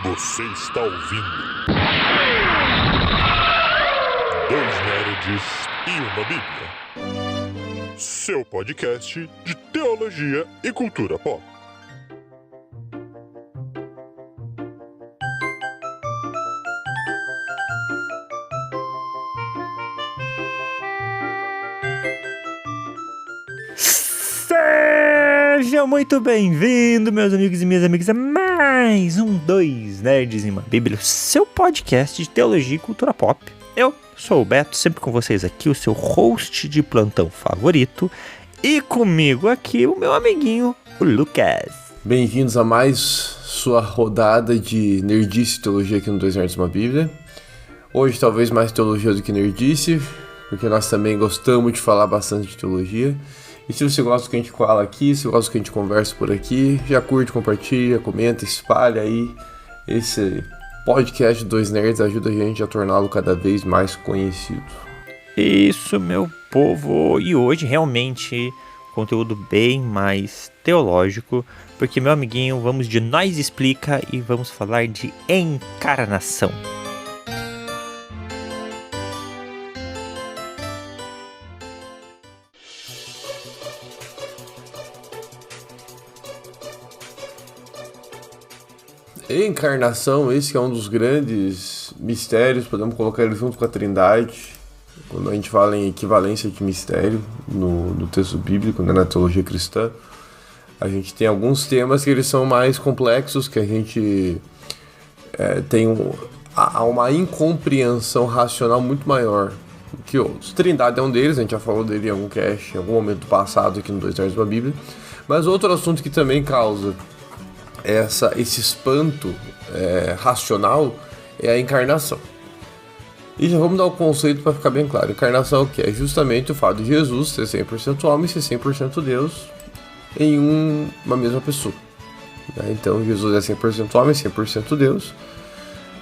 Você está ouvindo Dois Nerds e uma Bíblia, seu podcast de teologia e cultura pop. Seja muito bem-vindo, meus amigos e minhas amigas, a mais um Dois Nerds e uma Bíblia, seu podcast de teologia e cultura pop. Eu sou o Beto, sempre com vocês aqui, o seu host de plantão favorito, e comigo aqui o meu amiguinho, o Lucas. Bem-vindos a mais sua rodada de nerdice e teologia aqui no Dois Nerds e uma Bíblia. Hoje talvez mais teologia do que nerdice, porque nós também gostamos de falar bastante de teologia. E se você gosta do que a gente fala aqui, se gosta do que a gente conversa por aqui, já curte, compartilha, comenta, espalha aí. Esse podcast de Dois Nerds ajuda a gente a torná-lo cada vez mais conhecido. Isso, meu povo. E hoje realmente conteúdo bem mais teológico, porque, meu amiguinho, vamos de Nós Explica e vamos falar de encarnação. Encarnação, esse que é um dos grandes mistérios, podemos colocar ele junto com a Trindade, quando a gente fala em equivalência de mistério no texto bíblico, né, na teologia cristã. A gente tem alguns temas que eles são mais complexos, que a gente tem há uma incompreensão racional muito maior do que outros. Trindade é um deles, a gente já falou dele em algum cast, em algum momento do passado aqui no Dois Nerds da Bíblia, mas outro assunto que também causa esse espanto racional é a encarnação. E já vamos dar o conceito para ficar bem claro. Encarnação é o que? É justamente o fato de Jesus ser 100% homem e ser 100% Deus em uma mesma pessoa. Então Jesus é 100% homem e 100% Deus.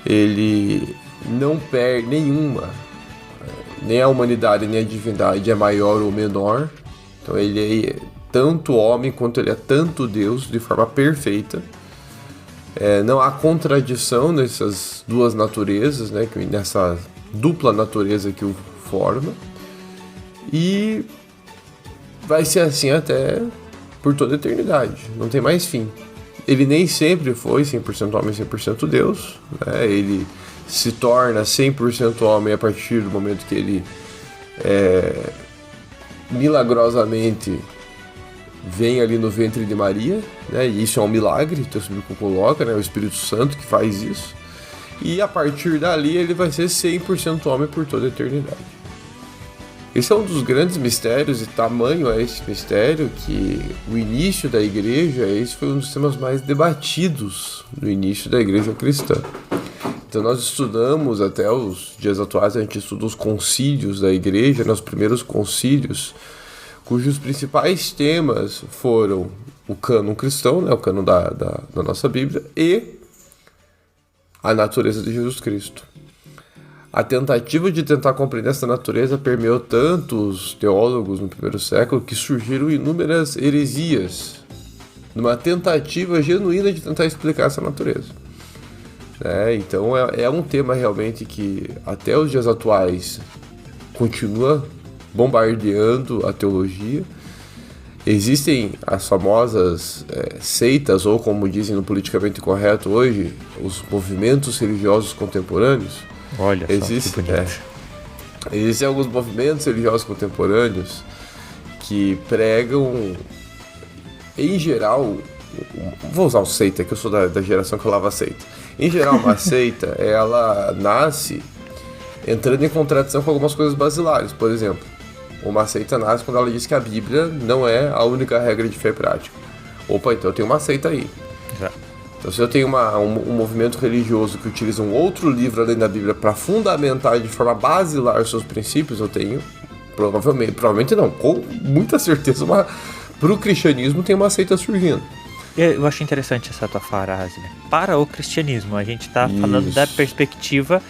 Ele não perde nenhuma, nem a humanidade nem a divindade é maior ou menor. Então ele é tanto homem quanto ele é tanto Deus de forma perfeita. Não há contradição nessas duas naturezas, né, nessa dupla natureza que o forma. E vai ser assim até por toda a eternidade, não tem mais fim. Ele nem sempre foi 100% homem e 100% Deus, né? Ele se torna 100% homem a partir do momento que ele milagrosamente vem ali no ventre de Maria, né? E isso é um milagre, o texto bíblico coloca, né? O Espírito Santo que faz isso. E a partir dali ele vai ser 100% homem por toda a eternidade. Esse é um dos grandes mistérios, e tamanho é esse mistério que o início da igreja, esse foi um dos temas mais debatidos no início da igreja cristã. Então nós estudamos até os dias atuais, a gente estuda os concílios da igreja, os primeiros concílios, cujos principais temas foram o cânon cristão, né, o cânon da nossa Bíblia, e a natureza de Jesus Cristo. A tentativa de tentar compreender essa natureza permeou tantos teólogos no primeiro século que surgiram inúmeras heresias, numa tentativa genuína de tentar explicar essa natureza. Então é um tema realmente que até os dias atuais continua bombardeando a teologia. Existem as famosas seitas, ou como dizem no politicamente correto hoje, os movimentos religiosos contemporâneos. Olha só, que bonito. Existem alguns movimentos religiosos contemporâneos que pregam, em geral, vou usar o seita, que eu sou da geração que falava seita. Em geral, uma seita, ela nasce entrando em contradição com algumas coisas basilares. Por exemplo, uma seita nasce quando ela diz que a Bíblia não é a única regra de fé e prática. Opa, então eu tenho uma seita aí. Já. Então se eu tenho um movimento religioso que utiliza um outro livro além da Bíblia para fundamentar de forma basilar os seus princípios, eu tenho, provavelmente não, com muita certeza, para o cristianismo tem uma seita surgindo. Eu acho interessante essa tua frase, né? Para o cristianismo, a gente está falando da perspectiva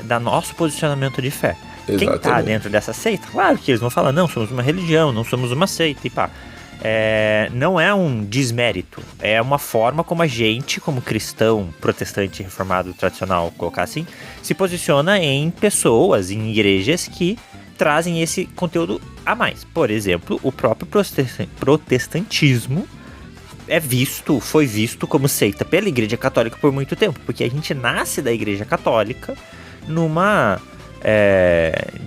da nosso posicionamento de fé. Exatamente. Quem está dentro dessa seita, claro que eles vão falar, não, somos uma religião, não somos uma seita, e pá. não é um desmérito, é uma forma como a gente, como cristão, protestante, reformado, tradicional, colocar assim, se posiciona em pessoas, em igrejas que trazem esse conteúdo a mais. Por exemplo, o próprio protestantismo foi visto como seita pela Igreja Católica por muito tempo, porque a gente nasce da Igreja Católica numa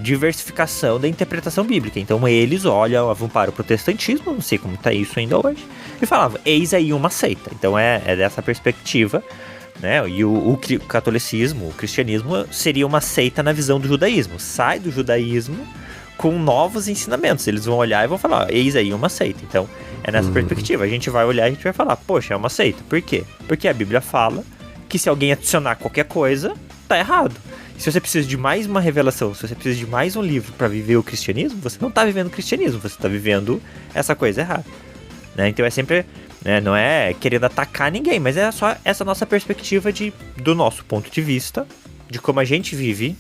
diversificação da interpretação bíblica. Então eles olhavam para o protestantismo, não sei como está isso ainda hoje, e falavam, eis aí uma seita. Então é dessa perspectiva, né? E o catolicismo, o cristianismo seria uma seita na visão do judaísmo. Sai do judaísmo com novos ensinamentos. Eles vão olhar e vão falar, eis aí uma seita. Então é nessa perspectiva. A gente vai olhar e a gente vai falar, poxa, é uma seita. Por quê? Porque a Bíblia fala que se alguém adicionar qualquer coisa, tá errado. Se você precisa de mais uma revelação, se você precisa de mais um livro para viver o cristianismo, você não tá vivendo o cristianismo, você tá vivendo essa coisa errada, né? Então é sempre, né, não é querendo atacar ninguém, mas é só essa nossa perspectiva do nosso ponto de vista, de como a gente vive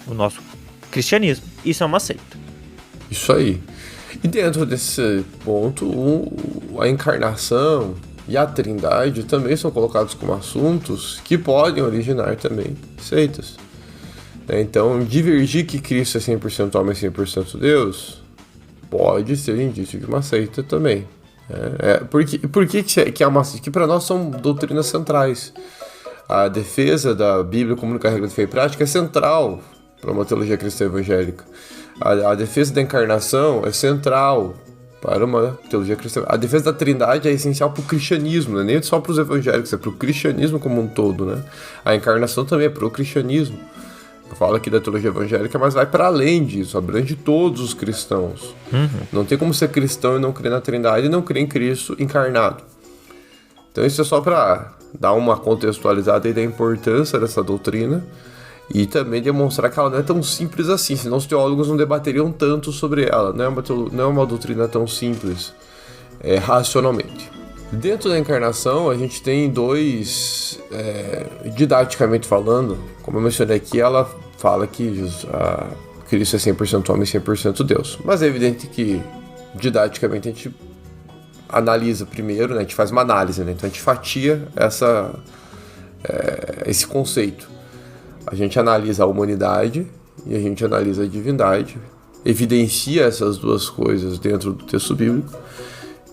o nosso cristianismo. Isso é uma seita. Isso aí. E dentro desse ponto, a encarnação e a trindade também são colocados como assuntos que podem originar também seitas. Então, divergir que Cristo é 100% homem e 100% Deus pode ser indício de uma seita também. Por que é uma seita? Que para nós são doutrinas centrais. A defesa da Bíblia como única regra de fé e prática é central para uma teologia cristã evangélica. A defesa da encarnação é central para uma teologia cristã. A defesa da trindade é essencial para o cristianismo, não é nem só para os evangélicos, é para o cristianismo como um todo, né? A encarnação também é para o cristianismo. Eu falo aqui da teologia evangélica, mas vai para além disso, abrange todos os cristãos. Não tem como ser cristão e não crer na trindade e não crer em Cristo encarnado. Então isso é só para dar uma contextualizada aí da importância dessa doutrina e também demonstrar que ela não é tão simples assim, senão os teólogos não debateriam tanto sobre ela. Não é uma doutrina tão simples racionalmente. Dentro da encarnação, a gente tem dois, didaticamente falando, como eu mencionei aqui, ela fala que Cristo é 100% homem e 100% Deus. Mas é evidente que, didaticamente, a gente analisa primeiro, né? A gente faz uma análise, né? Então a gente fatia esse conceito. A gente analisa a humanidade e a gente analisa a divindade, evidencia essas duas coisas dentro do texto bíblico,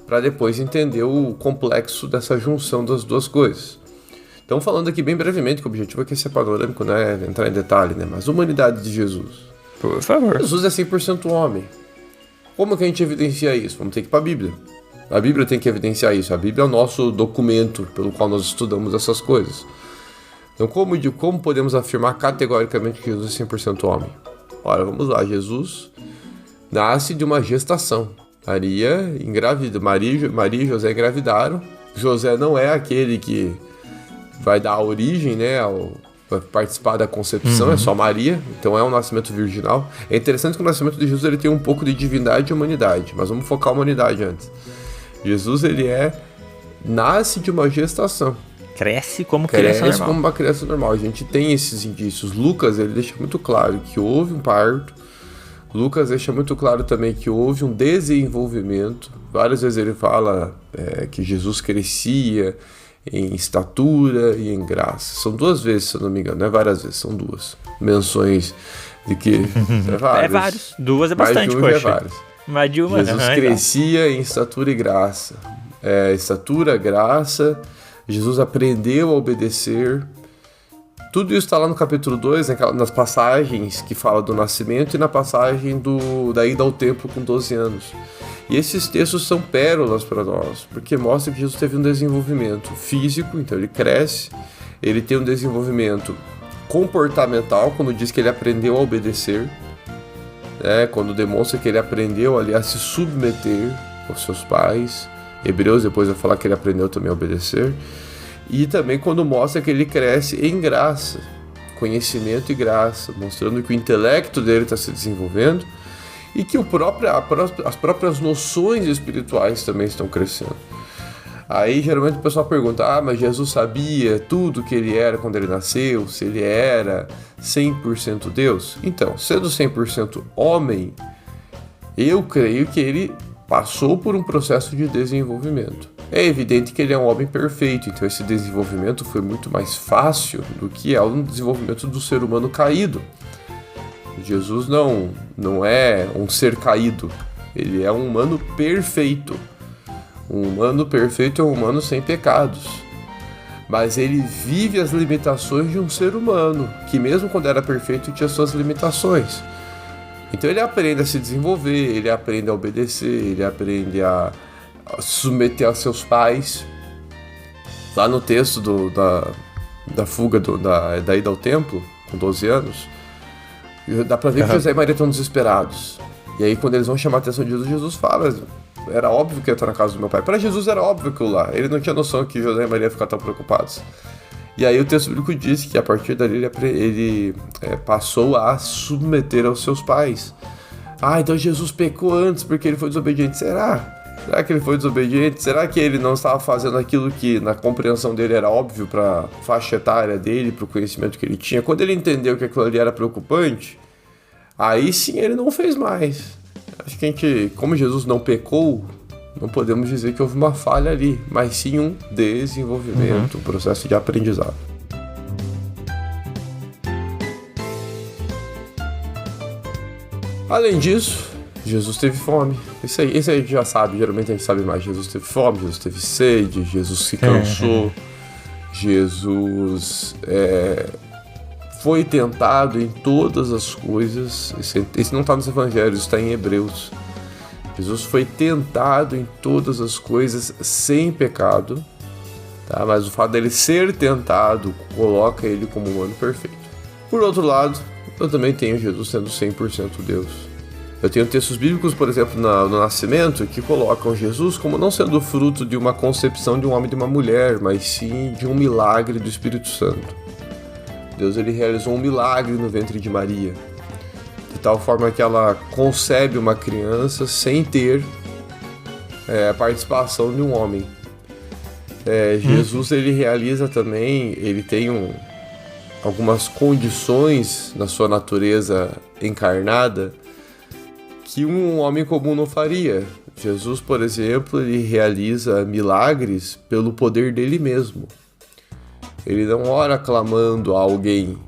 para depois entender o complexo dessa junção das duas coisas. Então, falando aqui bem brevemente, que o objetivo aqui é ser panorâmico, né? Entrar em detalhe, né? Mas a humanidade de Jesus. Por favor. Jesus é 100% homem. Como que a gente evidencia isso? Vamos ter que ir para a Bíblia. A Bíblia tem que evidenciar isso. A Bíblia é o nosso documento pelo qual nós estudamos essas coisas. Então, como podemos afirmar categoricamente que Jesus é 100% homem? Ora, vamos lá. Jesus nasce de uma gestação. Maria e José engravidaram. José não é aquele que vai dar a origem, né, vai participar da concepção, é só Maria, então é um nascimento virginal. É interessante que o nascimento de Jesus ele tem um pouco de divindade e humanidade, mas vamos focar a humanidade antes. Jesus nasce de uma gestação. Cresce como criança normal. Como uma criança normal. A gente tem esses indícios. Lucas ele deixa muito claro que houve um parto. Lucas deixa muito claro também que houve um desenvolvimento. Várias vezes ele fala que Jesus crescia em estatura e em graça. São 2 vezes, se eu não me engano. Não é várias vezes, são 2 menções de que... vários. 2 é bastante, poxa. Mais de uma, Jesus crescia em estatura e graça. Estatura, graça. Jesus aprendeu a obedecer. Tudo isso está lá no capítulo 2, nas passagens que fala do nascimento e na passagem da ida ao templo com 12 anos. E esses textos são pérolas para nós, porque mostra que Jesus teve um desenvolvimento físico, então ele cresce, ele tem um desenvolvimento comportamental, quando diz que ele aprendeu a obedecer, quando demonstra que ele aprendeu ali a se submeter aos seus pais. Hebreus depois vai falar que ele aprendeu também a obedecer. E também quando mostra que ele cresce em graça, conhecimento e graça, mostrando que o intelecto dele está se desenvolvendo e que as próprias noções espirituais também estão crescendo. Aí geralmente o pessoal pergunta, mas Jesus sabia tudo que ele era quando ele nasceu, se ele era 100% Deus? Então, sendo 100% homem, eu creio que ele passou por um processo de desenvolvimento. É evidente que ele é um homem perfeito, então esse desenvolvimento foi muito mais fácil do que é o desenvolvimento do ser humano caído. Jesus não é um ser caído, ele é um humano perfeito. Um humano perfeito é um humano sem pecados. Mas ele vive as limitações de um ser humano, que mesmo quando era perfeito tinha suas limitações. Então ele aprende a se desenvolver, ele aprende a obedecer, ele aprende a submeter a seus pais. Lá no texto da fuga da ida ao templo, com 12 anos, dá pra ver que José e Maria estão desesperados. E aí quando eles vão chamar a atenção de Jesus, Jesus fala, era óbvio que eu ia estar na casa do meu pai. Para Jesus era óbvio que eu lá, ele não tinha noção que José e Maria iam ficar tão preocupados. E aí o texto bíblico diz que a partir dali ele passou a submeter aos seus pais. Então Jesus pecou antes porque ele foi desobediente. Será? Será que ele foi desobediente? Será que ele não estava fazendo aquilo que na compreensão dele era óbvio para a faixa etária dele, para o conhecimento que ele tinha? Quando ele entendeu que aquilo ali era preocupante, aí sim ele não fez mais. Acho que como Jesus não pecou, não podemos dizer que houve uma falha ali, mas sim um desenvolvimento, um processo de aprendizado. Além disso, Jesus teve fome. Isso aí a gente já sabe, geralmente a gente sabe mais. Jesus teve fome, Jesus teve sede, Jesus se cansou, Jesus foi tentado em todas as coisas. Esse não está nos evangelhos, está em Hebreus. Jesus foi tentado em todas as coisas sem pecado, tá? Mas o fato dele ser tentado coloca ele como humano perfeito. Por outro lado, eu também tenho Jesus sendo 100% Deus. Eu tenho textos bíblicos, por exemplo, no Nascimento, que colocam Jesus como não sendo fruto de uma concepção de um homem e de uma mulher, mas sim de um milagre do Espírito Santo. Deus ele realizou um milagre no ventre de Maria, de tal forma que ela concebe uma criança sem ter a participação de um homem. Jesus ele realiza também, ele tem algumas condições na sua natureza encarnada que um homem comum não faria. Jesus, por exemplo, ele realiza milagres pelo poder dele mesmo. Ele não ora clamando a alguém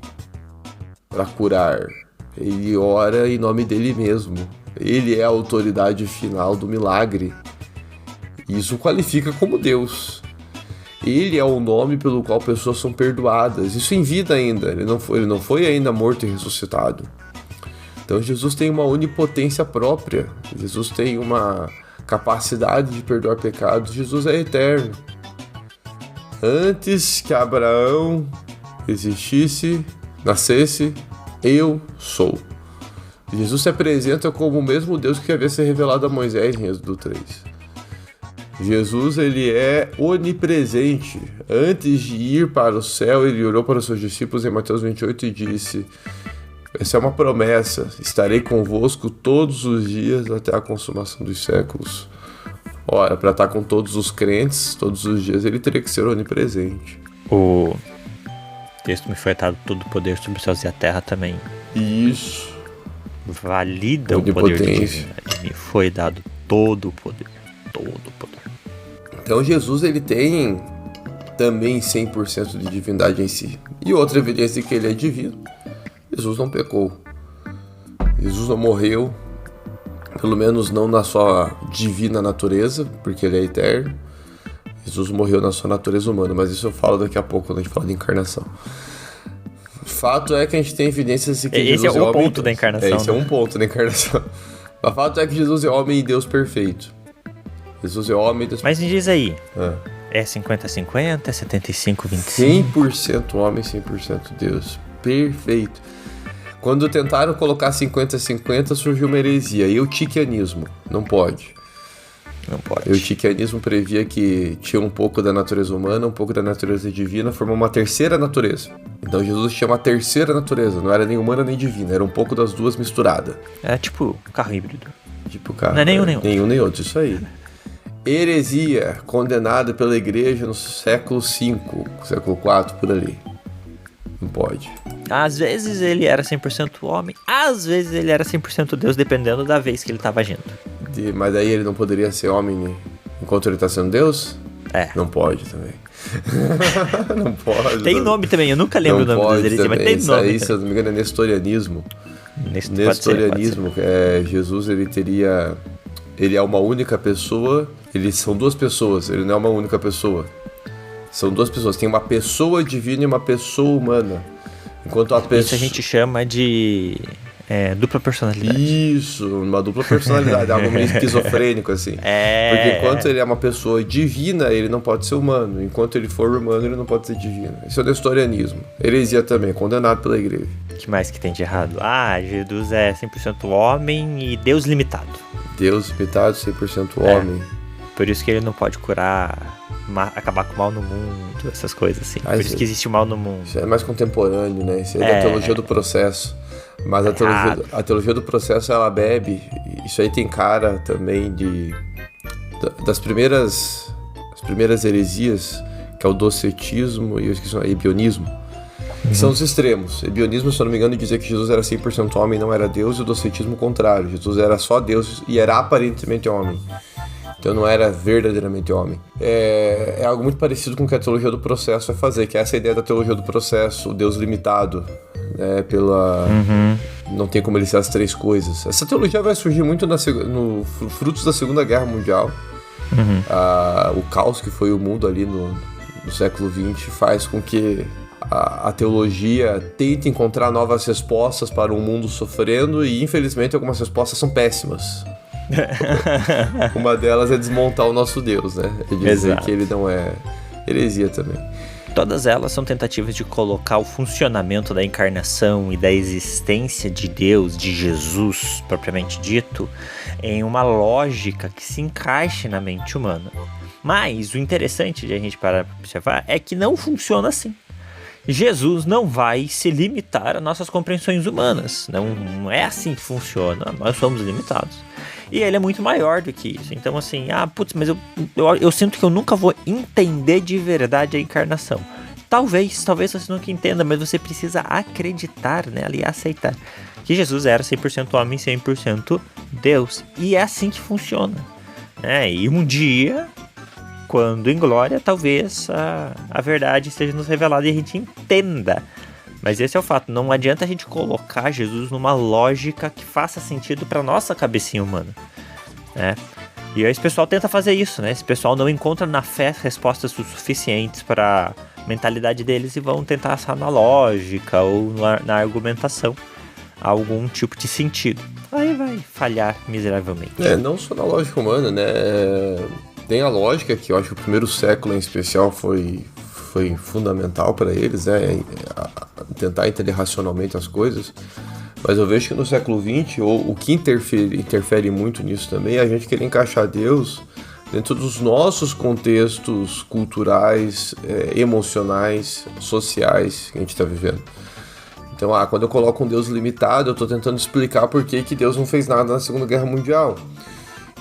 para curar. Ele ora em nome dele mesmo. Ele é a autoridade final do milagre. Isso qualifica como Deus. Ele é o nome pelo qual pessoas são perdoadas. Isso em vida ainda. Ele não foi ainda morto e ressuscitado. Então Jesus tem uma onipotência própria. Jesus tem uma capacidade de perdoar pecados. Jesus é eterno. Antes que Abraão existisse, nascesse, eu sou. Jesus se apresenta como o mesmo Deus que havia se revelado a Moisés em Êxodo 3. Jesus ele é onipresente. Antes de ir para o céu, ele olhou para os seus discípulos em Mateus 28 e disse: essa é uma promessa, estarei convosco todos os dias até a consumação dos séculos. Ora, para estar com todos os crentes, todos os dias, ele teria que ser onipresente. O texto me foi dado todo o poder sobre os céus e a terra também. Isso. Valida o poder de divindade. Me foi dado todo o poder. Todo o poder. Então Jesus ele tem também 100% de divindade em si. E outra evidência de que ele é divino: Jesus não pecou. Jesus não morreu, pelo menos não na sua divina natureza, porque ele é eterno. Jesus morreu na sua natureza humana, mas isso eu falo daqui a pouco quando a gente fala de encarnação. O fato é que a gente tem evidências de que esse Jesus é o ponto da encarnação. Esse é um ponto da encarnação. O fato é que Jesus é homem e Deus perfeito. Jesus é homem e Deus perfeito. Mas me diz aí, é 50-50, é 75-25? 100% homem, 100% Deus. Perfeito. Quando tentaram colocar 50-50, surgiu uma heresia, eutiquianismo. Não pode. Não pode. O eutiquianismo previa que tinha um pouco da natureza humana, um pouco da natureza divina, formou uma terceira natureza. Então Jesus tinha uma terceira natureza, não era nem humana nem divina, era um pouco das duas misturada. É tipo carro híbrido. Tipo carro. Não é nenhum nem outro. Nenhum nem outro, isso aí. Heresia condenada pela igreja no século V, século IV, por ali. Não pode. Às vezes ele era 100% homem, às vezes ele era 100% Deus, dependendo da vez que ele estava agindo. Mas aí ele não poderia ser homem enquanto ele tá sendo Deus? Não pode também. Não pode. Tem nome também, eu nunca lembro o nome das heresias, mas tem nome. Isso aí, se eu não me engano, é nestorianismo. Nestorianismo, que é Jesus, ele é uma única pessoa, eles são duas pessoas, ele não é uma única pessoa. São duas pessoas, tem uma pessoa divina e uma pessoa humana. Enquanto a pessoa... Isso a gente chama de dupla personalidade. Isso, uma dupla personalidade, algo meio esquizofrênico, assim. Porque enquanto ele é uma pessoa divina, ele não pode ser humano. Enquanto ele for humano, ele não pode ser divino. Isso é o nestorianismo. Heresia também, condenado pela igreja. O que mais que tem de errado? Jesus é 100% homem e Deus limitado. Deus limitado, 100% homem. Por isso que ele não pode curar, acabar com o mal no mundo, essas coisas assim. Por isso que existe o mal no mundo. Isso é mais contemporâneo, né? Isso é da teologia do processo. Mas a teologia do processo, ela bebe, isso aí tem cara também das primeiras heresias, que é o docetismo e eu esqueci, ebionismo, que são os extremos. Ebionismo, se eu não me engano, dizia que Jesus era 100% homem e não era Deus, e o docetismo o contrário, Jesus era só Deus e era aparentemente homem. Então não era verdadeiramente homem. É algo muito parecido com o que a teologia do processo vai fazer, que é essa ideia da teologia do processo, o Deus limitado, né, não tem como ele ser as três coisas. Essa teologia vai surgir muito no frutos da Segunda Guerra Mundial. O caos que foi o mundo ali no século XX faz com que a teologia tente encontrar novas respostas para um mundo sofrendo e, infelizmente, algumas respostas são péssimas. Uma delas é desmontar o nosso Deus, né? É dizer que ele não é heresia também. Todas elas são tentativas de colocar o funcionamento da encarnação e da existência de Deus, de Jesus, propriamente dito, em uma lógica que se encaixe na mente humana. Mas o interessante de a gente parar para observar é que não funciona assim. Jesus não vai se limitar às nossas compreensões humanas. Não é assim que funciona. Nós somos limitados. E ele é muito maior do que isso. Então assim, mas eu sinto que eu nunca vou entender de verdade a encarnação. Talvez você nunca entenda, mas você precisa acreditar, né, ali, aceitar que Jesus era 100% homem, 100% Deus. E é assim que funciona. E um dia, quando em glória, talvez a verdade seja nos revelada e a gente entenda. Mas esse é o fato, não adianta a gente colocar Jesus numa lógica que faça sentido para nossa cabecinha humana, né? E aí esse pessoal tenta fazer isso, né? Esse pessoal não encontra na fé respostas suficientes para a mentalidade deles e vão tentar achar na lógica ou na argumentação algum tipo de sentido. Aí vai falhar miseravelmente. Não só na lógica humana, né? Tem a lógica que eu acho que o primeiro século em especial foi fundamental para eles, né? Tentar entender racionalmente as coisas. Mas eu vejo que no século XX, o que interfere muito nisso também é a gente querer encaixar Deus dentro dos nossos contextos culturais, emocionais, sociais que a gente está vivendo. Então, quando eu coloco um Deus limitado, eu estou tentando explicar por que Deus não fez nada na Segunda Guerra Mundial.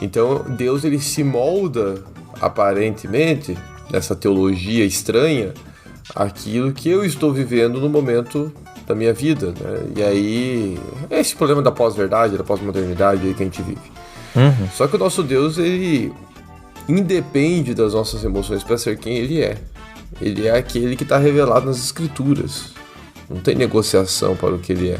Então, Deus ele se molda, aparentemente, nessa teologia estranha, aquilo que eu estou vivendo no momento da minha vida, né? E aí, é esse problema da pós-verdade, da pós-modernidade aí que a gente vive. Só que o nosso Deus, ele independe das nossas emoções para ser quem ele é. Ele é aquele que está revelado nas Escrituras. Não tem negociação para o que ele é.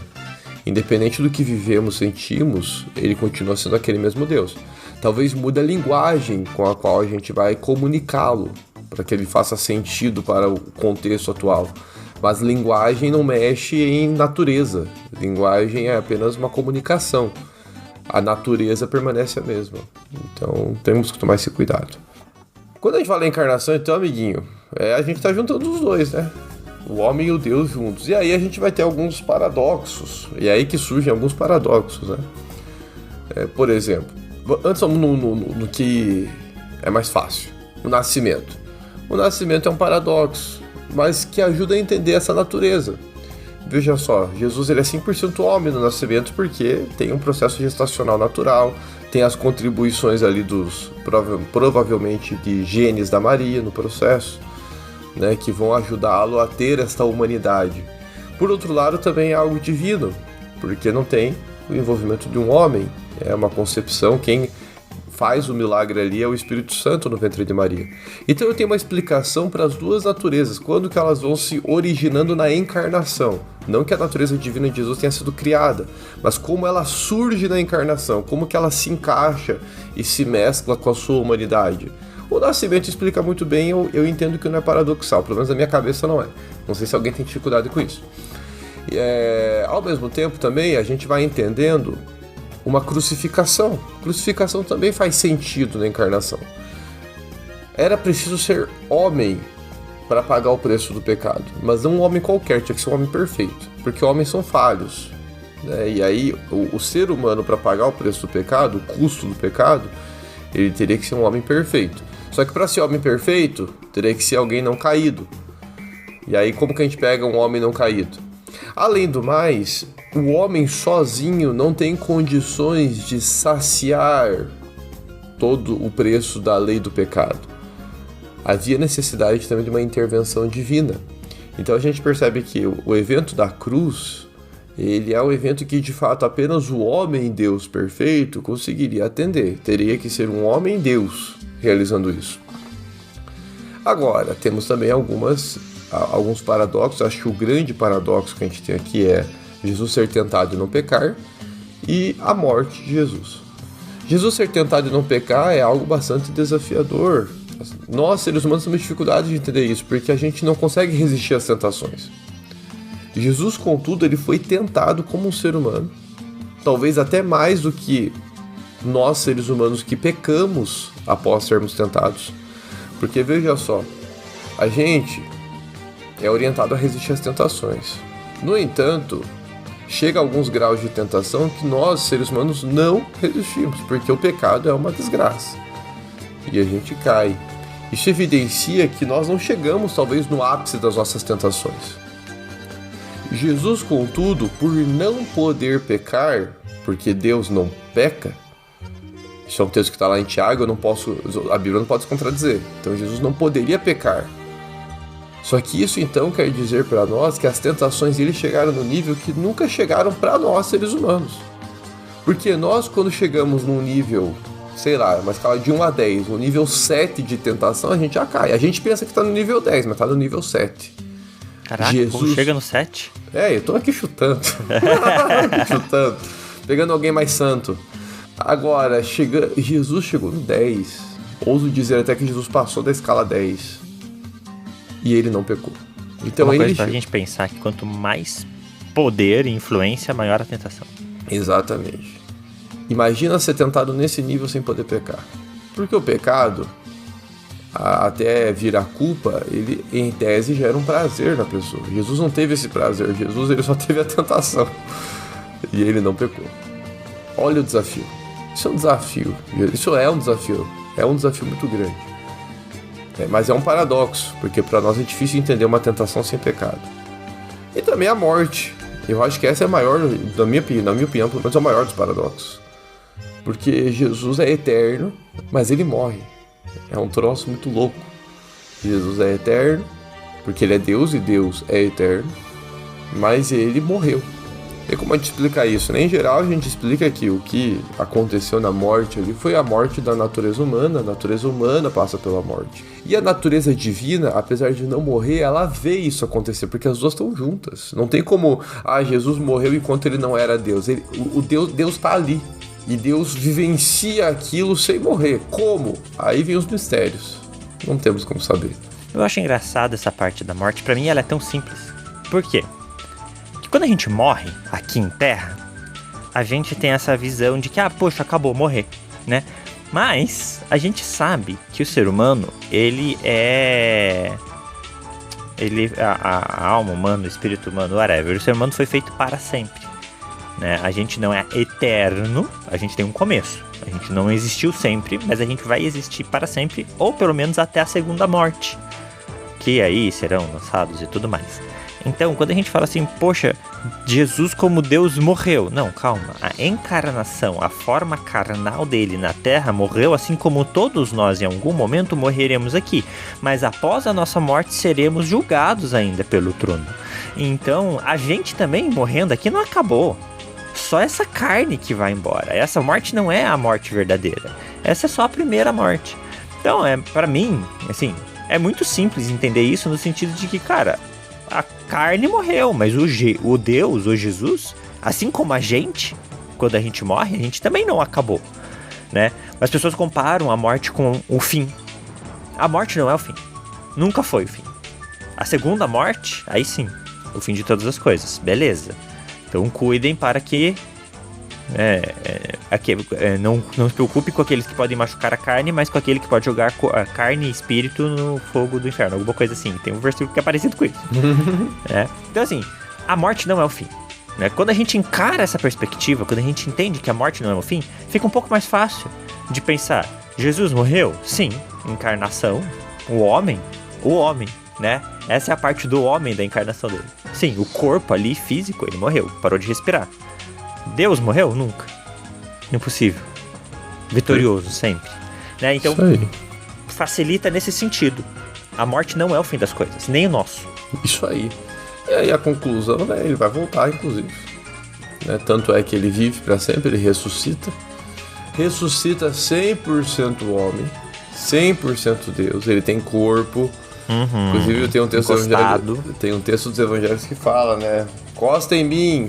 Independente do que vivemos, sentimos, ele continua sendo aquele mesmo Deus. Talvez mude a linguagem com a qual a gente vai comunicá-lo, para que ele faça sentido para o contexto atual. Mas linguagem não mexe em natureza. Linguagem é apenas uma comunicação. A natureza permanece a mesma. Então temos que tomar esse cuidado. Quando a gente fala em encarnação, então, amiguinho, a gente está juntando os dois, né? O homem e o Deus juntos. E aí a gente vai ter alguns paradoxos. E é aí que surgem alguns paradoxos, né? Por exemplo, antes vamos no que é mais fácil. O nascimento. O nascimento é um paradoxo, mas que ajuda a entender essa natureza. Veja só, Jesus ele é 100% homem no nascimento porque tem um processo gestacional natural, tem as contribuições ali provavelmente de genes da Maria no processo, né, que vão ajudá-lo a ter esta humanidade. Por outro lado, também é algo divino, porque não tem o envolvimento de um homem, é uma concepção. Quem faz o milagre ali é o Espírito Santo no ventre de Maria. Então eu tenho uma explicação para as duas naturezas, quando que elas vão se originando na encarnação. Não que a natureza divina de Jesus tenha sido criada, mas como ela surge na encarnação, como que ela se encaixa e se mescla com a sua humanidade. O nascimento explica muito bem, eu entendo que não é paradoxal, pelo menos na minha cabeça não é. Não sei se alguém tem dificuldade com isso. Ao mesmo tempo também a gente vai entendendo uma crucificação. Crucificação também faz sentido na encarnação. Era preciso ser homem para pagar o preço do pecado, mas não um homem qualquer, tinha que ser um homem perfeito, porque homens são falhos, né? E aí o ser humano, para pagar o preço do pecado, o custo do pecado, ele teria que ser um homem perfeito. Só que para ser homem perfeito, teria que ser alguém não caído. E aí como que a gente pega um homem não caído? Além do mais, o homem sozinho não tem condições de saciar todo o preço da lei do pecado. Havia necessidade também de uma intervenção divina. Então a gente percebe que o evento da cruz, ele é um evento que de fato apenas o homem Deus perfeito conseguiria atender. Teria que ser um homem Deus realizando isso. Agora, temos também alguns paradoxos. Acho que o grande paradoxo que a gente tem aqui é Jesus ser tentado e não pecar, e a morte de Jesus. Jesus ser tentado e não pecar é algo bastante desafiador. Nós, seres humanos, temos dificuldade de entender isso, porque a gente não consegue resistir às tentações. Jesus, contudo, ele foi tentado como um ser humano, talvez até mais do que nós, seres humanos, que pecamos após sermos tentados. Porque, veja só, a gente é orientado a resistir às tentações. No entanto, chega a alguns graus de tentação que nós, seres humanos, não resistimos, porque o pecado é uma desgraça. E a gente cai. Isso evidencia que nós não chegamos, talvez, no ápice das nossas tentações. Jesus, contudo, por não poder pecar, porque Deus não peca, isso é um texto que está lá em Tiago, a Bíblia não pode se contradizer. Então Jesus não poderia pecar. Só que isso então quer dizer para nós que as tentações dele chegaram no nível que nunca chegaram para nós, seres humanos. Porque nós, quando chegamos num nível, sei lá, uma escala de 1 a 10, no nível 7 de tentação, a gente já cai. A gente pensa que está no nível 10, mas está no nível 7. Caraca, como chega no 7? Eu tô aqui chutando. Chutando. Pegando alguém mais santo. Agora, Jesus chegou no 10. Ouso dizer até que Jesus passou da escala 10. E ele não pecou. Então uma coisa pra gente pensar que quanto mais poder e influência, maior a tentação. Exatamente. Imagina ser tentado nesse nível sem poder pecar. Porque o pecado, até virar culpa, ele em tese gera um prazer na pessoa. Jesus não teve esse prazer. Jesus ele só teve a tentação. E ele não pecou. Olha o desafio. Isso é um desafio. Isso é um desafio. É um desafio muito grande. Mas é um paradoxo, porque para nós é difícil entender uma tentação sem pecado. E também a morte. Eu acho que essa é a maior, na minha opinião, pelo menos é o maior dos paradoxos. Porque Jesus é eterno, mas ele morre. É um troço muito louco. Jesus é eterno, porque ele é Deus e Deus é eterno, mas ele morreu. E como a gente explica isso? Em geral, a gente explica que o que aconteceu na morte ali foi a morte da natureza humana. A natureza humana passa pela morte. E a natureza divina, apesar de não morrer, ela vê isso acontecer, porque as duas estão juntas. Não tem como, Jesus morreu enquanto ele não era Deus. Deus está ali. E Deus vivencia aquilo sem morrer. Como? Aí vem os mistérios. Não temos como saber. Eu acho engraçado essa parte da morte. Pra mim ela é tão simples. Por quê? Quando a gente morre aqui em terra, a gente tem essa visão de que, poxa, acabou, morrer, né? Mas a gente sabe que o ser humano, a alma humana, o espírito humano, whatever, o ser humano foi feito para sempre, né? A gente não é eterno, a gente tem um começo. A gente não existiu sempre, mas a gente vai existir para sempre, ou pelo menos até a segunda morte, que aí serão lançados e tudo mais. Então, quando a gente fala assim, poxa, Jesus como Deus morreu. Não, calma. A encarnação, a forma carnal dele na Terra morreu, assim como todos nós em algum momento morreremos aqui. Mas após a nossa morte seremos julgados ainda pelo trono. Então, a gente também morrendo aqui não acabou. Só essa carne que vai embora. Essa morte não é a morte verdadeira. Essa é só a primeira morte. Então, pra mim, assim, é muito simples entender isso no sentido de que, cara, a carne morreu, mas o Deus, o Jesus, assim como a gente, quando a gente morre, a gente também não acabou, né? As pessoas comparam a morte com o fim. A morte não é o fim. Nunca foi o fim. A segunda morte, aí sim, o fim de todas as coisas. Beleza. Então cuidem para que não se preocupe com aqueles que podem machucar a carne, mas com aquele que pode jogar a carne e espírito no fogo do inferno. Alguma coisa assim. Tem um versículo que é parecido com isso. Então assim, a morte não é o fim. Né? Quando a gente encara essa perspectiva, quando a gente entende que a morte não é o fim, fica um pouco mais fácil de pensar. Jesus morreu? Sim. Encarnação. O homem, né? Essa é a parte do homem da encarnação dele. Sim, o corpo ali, físico, ele morreu, parou de respirar. Deus morreu? Nunca. Impossível. Vitorioso, sempre. Né? Então, facilita nesse sentido. A morte não é o fim das coisas, nem o nosso. Isso aí. E aí a conclusão, né? Ele vai voltar, inclusive. Né? Tanto é que ele vive para sempre, ele ressuscita. Ressuscita 100% homem, 100% Deus. Ele tem corpo. Inclusive tem um texto dos evangelhos que fala, né? Encosta em mim,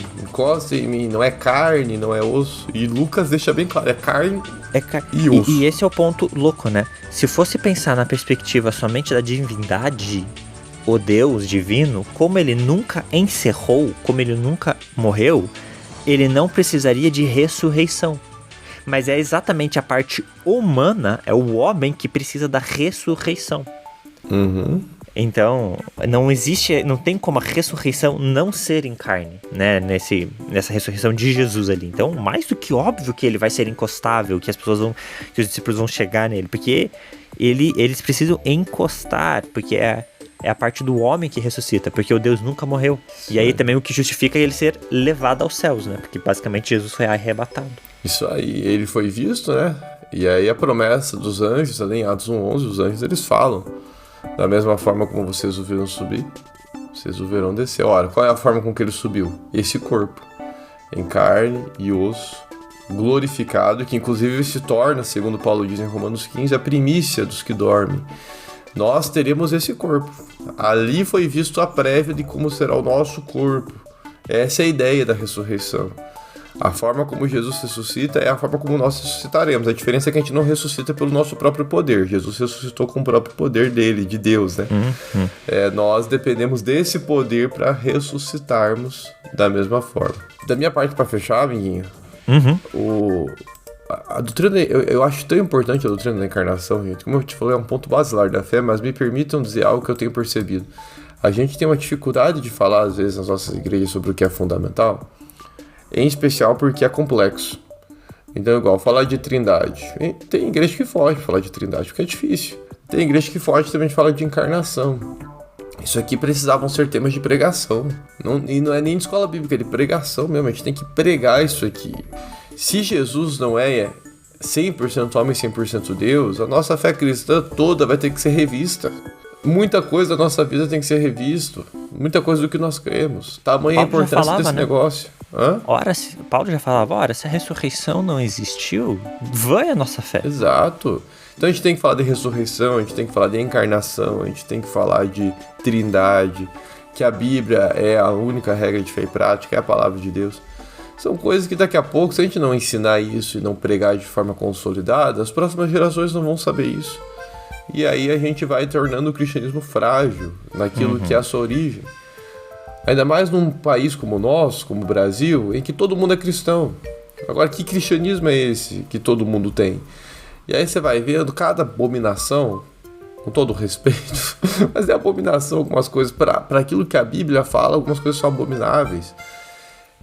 não é carne, não é osso. E Lucas deixa bem claro, é carne e osso. E esse é o ponto louco, né? Se fosse pensar na perspectiva somente da divindade, o Deus divino, como ele nunca encerrou, como ele nunca morreu, ele não precisaria de ressurreição. Mas é exatamente a parte humana, é o homem que precisa da ressurreição. Então, não tem como a ressurreição não ser em carne, né? Nessa ressurreição de Jesus ali. Então, mais do que óbvio que ele vai ser encostável, que os discípulos vão chegar nele, porque eles precisam encostar, porque é a parte do homem que ressuscita, porque o Deus nunca morreu. Sim. E aí também o que justifica ele ser levado aos céus, né? Porque basicamente Jesus foi arrebatado. Isso aí, ele foi visto, né? E aí a promessa dos anjos, ali em Atos 1:11, os anjos eles falam: da mesma forma como vocês o viram subir, vocês o verão descer. Ora, qual é a forma com que ele subiu? Esse corpo, em carne e osso, glorificado, que inclusive se torna, segundo Paulo diz em Romanos 15, a primícia dos que dormem. Nós teremos esse corpo. Ali foi visto a prévia de como será o nosso corpo. Essa é a ideia da ressurreição. A forma como Jesus ressuscita é a forma como nós ressuscitaremos. A diferença é que a gente não ressuscita pelo nosso próprio poder. Jesus ressuscitou com o próprio poder dele, de Deus, né? Nós dependemos desse poder para ressuscitarmos da mesma forma. Da minha parte, para fechar, amiguinho, a doutrina, eu acho tão importante a doutrina da encarnação, gente. Como eu te falei, é um ponto basilar da fé, mas me permitam dizer algo que eu tenho percebido. A gente tem uma dificuldade de falar, às vezes, nas nossas igrejas sobre o que é fundamental, em especial porque é complexo. Então, igual, falar de trindade. Tem igreja que foge de falar de trindade, porque é difícil. Tem igreja que foge também de falar de encarnação. Isso aqui precisavam ser temas de pregação. E não é nem de escola bíblica, é de pregação mesmo. A gente tem que pregar isso aqui. Se Jesus não é 100% homem e 100% Deus, a nossa fé cristã toda vai ter que ser revista. Muita coisa da nossa vida tem que ser revista. Muita coisa do que nós cremos. Tamanha a importância desse negócio. Paulo já falava, se a ressurreição não existiu, vai a nossa fé. Exato. Então a gente tem que falar de ressurreição, a gente tem que falar de encarnação, a gente tem que falar de trindade, que a Bíblia é a única regra de fé e prática, é a palavra de Deus. São coisas que daqui a pouco, se a gente não ensinar isso e não pregar de forma consolidada, as próximas gerações não vão saber isso. E aí a gente vai tornando o cristianismo frágil naquilo que é a sua origem. Ainda mais num país como o nosso, como o Brasil, em que todo mundo é cristão. Agora, que cristianismo é esse que todo mundo tem? E aí você vai vendo cada abominação, com todo respeito, mas é abominação algumas coisas. Para aquilo que a Bíblia fala, algumas coisas são abomináveis.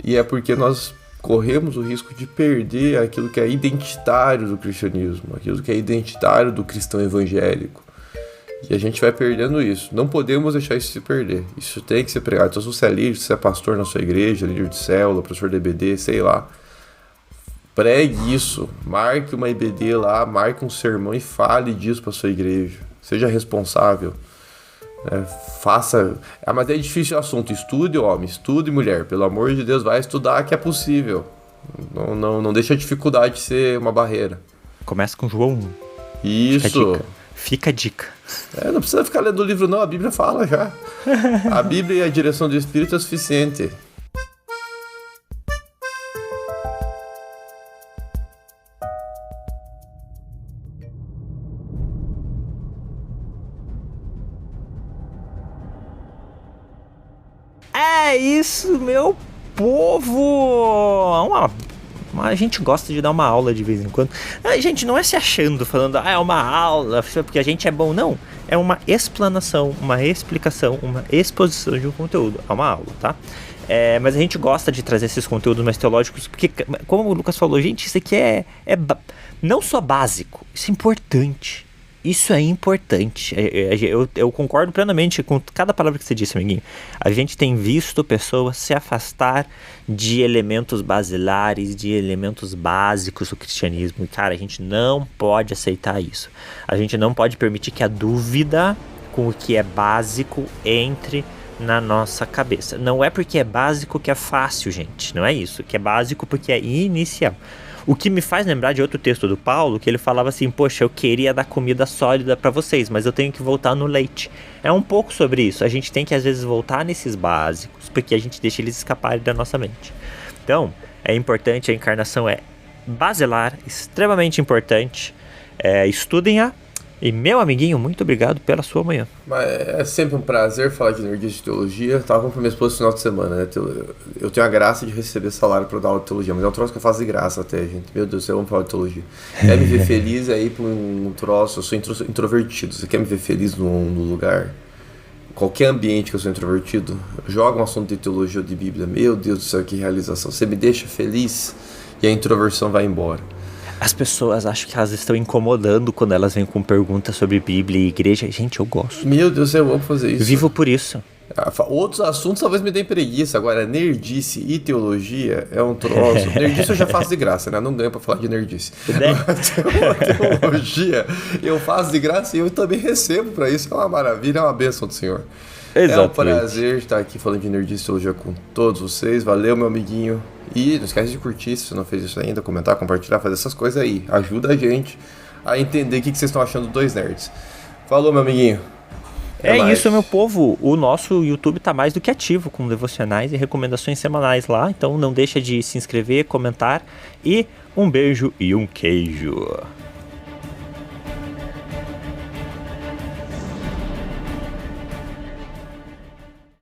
E é porque nós corremos o risco de perder aquilo que é identitário do cristianismo, aquilo que é identitário do cristão evangélico. E a gente vai perdendo isso. Não podemos deixar isso se perder. Isso tem que ser pregado. Então, se você é líder, se você é pastor na sua igreja, líder de célula, professor de EBD, sei lá, pregue isso. Marque uma EBD lá, marque um sermão e fale disso para sua igreja. Seja responsável. Faça. Mas é difícil o assunto. Estude, homem, estude, mulher. Pelo amor de Deus, vai estudar que é possível. Não deixa a dificuldade ser uma barreira. Começa com João 1. Isso. Fica a dica. Não precisa ficar lendo o livro não, a Bíblia fala já. A Bíblia e a direção do Espírito é suficiente. É isso, meu povo! A gente gosta de dar uma aula de vez em quando. A gente não é se achando, falando, é uma aula, porque a gente é bom. Não, é uma explanação, uma explicação, uma exposição de um conteúdo. É uma aula, tá? Mas a gente gosta de trazer esses conteúdos mais teológicos, porque, como o Lucas falou, gente, isso aqui é não só básico, isso é importante. Isso é importante. Eu concordo plenamente com cada palavra que você disse, amiguinho. A gente tem visto pessoas se afastar de elementos basilares, de elementos básicos do cristianismo. E, cara, a gente não pode aceitar isso. A gente não pode permitir que a dúvida com o que é básico entre na nossa cabeça. Não é porque é básico que é fácil, gente. Não é isso. Que é básico porque é inicial. O que me faz lembrar de outro texto do Paulo, que ele falava assim, poxa, eu queria dar comida sólida para vocês, mas eu tenho que voltar no leite. É um pouco sobre isso. A gente tem que às vezes voltar nesses básicos, porque a gente deixa eles escaparem da nossa mente. Então, é importante, a encarnação é basilar, extremamente importante. Estudem-a. E meu amiguinho, muito obrigado pela sua manhã. Mas é sempre um prazer falar de nerdice de teologia. Tava com minha esposa no final de semana, né? Eu tenho a graça de receber salário pra dar aula de teologia, mas é um troço que eu faço de graça até, gente. Meu Deus do céu, vamos falar de teologia. Quer me ver feliz aí pra um troço? Eu sou introvertido. Você quer me ver feliz num lugar? Qualquer ambiente que eu sou introvertido, joga um assunto de teologia ou de Bíblia. Meu Deus do céu, que realização. Você me deixa feliz e a introversão vai embora. As pessoas acham que elas estão incomodando quando elas vêm com perguntas sobre Bíblia e igreja. Gente, eu gosto. Meu Deus, eu amo fazer isso. Vivo por isso. Outros assuntos talvez me deem preguiça. Agora, nerdice e teologia é um troço. Nerdice eu já faço de graça, né? Não ganho pra falar de nerdice. Teologia eu faço de graça e eu também recebo pra isso. É uma maravilha, é uma bênção do Senhor. Exatamente. É um prazer estar aqui falando de nerdice e teologia com todos vocês. Valeu, meu amiguinho. E não esquece de curtir se você não fez isso ainda, comentar, compartilhar, fazer essas coisas aí. Ajuda a gente a entender o que vocês estão achando dos dois nerds. Falou, meu amiguinho. É isso, meu povo. O nosso YouTube tá mais do que ativo com devocionais e recomendações semanais lá. Então não deixa de se inscrever, comentar. E um beijo e um queijo.